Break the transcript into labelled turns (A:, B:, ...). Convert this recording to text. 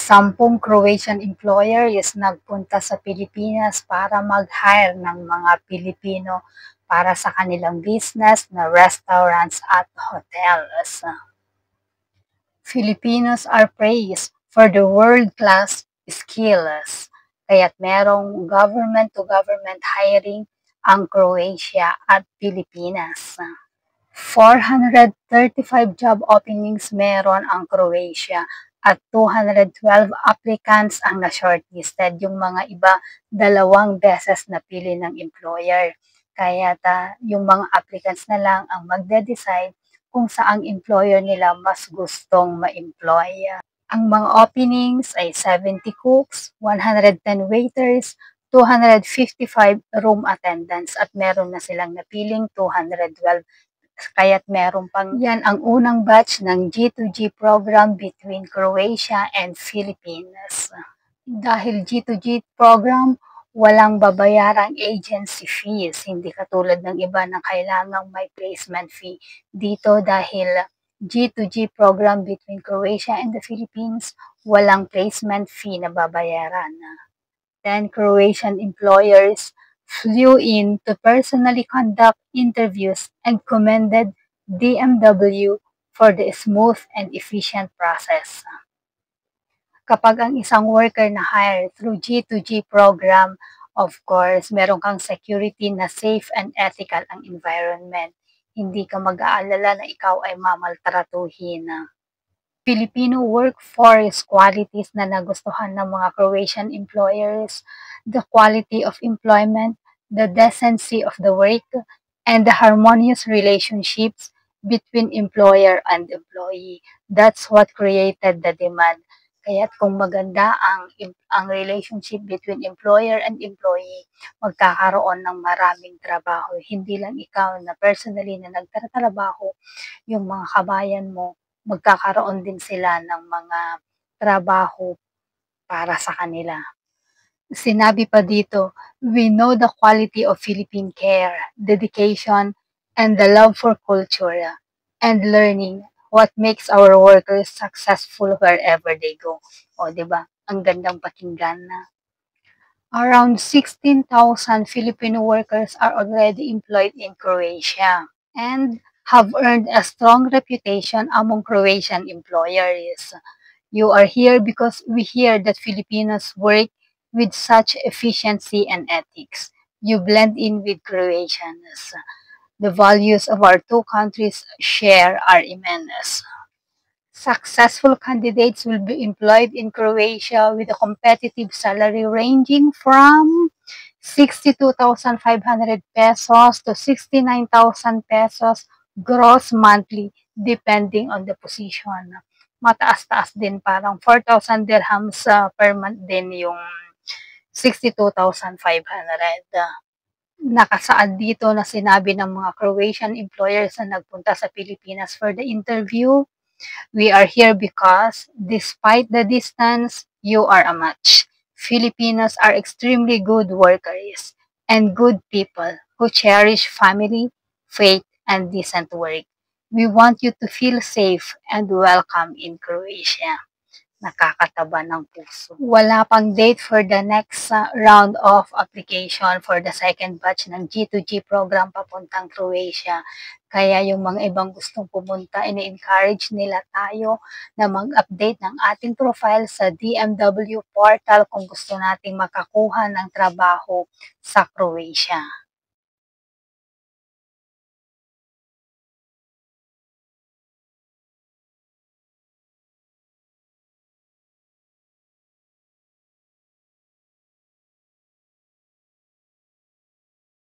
A: 10 Croatian employers nagpunta sa Pilipinas para mag-hire ng mga Pilipino para sa kanilang business na restaurants at hotels. Filipinos are praised for their world-class skills, kaya't merong government-to-government hiring ang Croatia at Pilipinas. 435 job openings meron ang Croatia at 212 applicants ang na-shortlisted. Yung mga iba, 2 beses napili ng employer. Kaya yung mga applicants na lang ang magde-decide kung saang employer nila mas gustong ma-employ. Ang mga openings ay 70 cooks, 110 waiters, 255 room attendants at meron na silang napiling 212. Kaya't meron pang yan ang unang batch ng G2G program between Croatia and Philippines. Dahil G2G program, walang babayarang agency fees, hindi katulad ng iba na kailangang may placement fee. Dito dahil G2G program between Croatia and the Philippines, walang placement fee na babayaran. Then Croatian employers flew in to personally conduct interviews and commended DMW for the smooth and efficient process. Kapag ang isang worker na hire through G2G program, of course, meron kang security na safe and ethical ang environment. Hindi ka mag-aalala na ikaw ay mamaltratuhin. Filipino workforce qualities na nagustuhan ng mga Croatian employers, the quality of employment, the decency of the work, and the harmonious relationships between employer and employee. That's what created the demand. Kaya't kung maganda ang relationship between employer and employee, magkakaroon ng maraming trabaho. Hindi lang ikaw na personally na nagtatrabaho, yung mga kabayan mo, magkakaroon din sila ng mga trabaho para sa kanila. Sinabi pa dito, we know the quality of Philippine care, dedication, and the love for culture and learning what makes our workers successful wherever they go. O, diba? Ang gandang pakinggan na. Around 16,000 Filipino workers are already employed in Croatia and have earned a strong reputation among Croatian employers. You are here because we hear that Filipinos work with such efficiency and ethics. You blend in with Croatians. The values of our two countries share are immense. Successful candidates will be employed in Croatia with a competitive salary ranging from 62,500 pesos to 69,000 pesos gross monthly depending on the position. Mataas-taas din, parang 4,000 dirhams per month din yung 62,500. Nakasaad dito na sinabi ng mga Croatian employers na nagpunta sa Pilipinas for the interview, we are here because despite the distance, you are a match. Filipinos are extremely good workers and good people who cherish family, faith, and decent work. We want you to feel safe and welcome in Croatia. Nakakataba ng puso. Wala pang date for the next round of application for the second batch ng G2G program papuntang Croatia. Kaya yung mga ibang gustong pumunta, ini-encourage nila tayo na mag-update ng ating profile sa DMW portal kung gusto nating makakuha ng trabaho sa Croatia.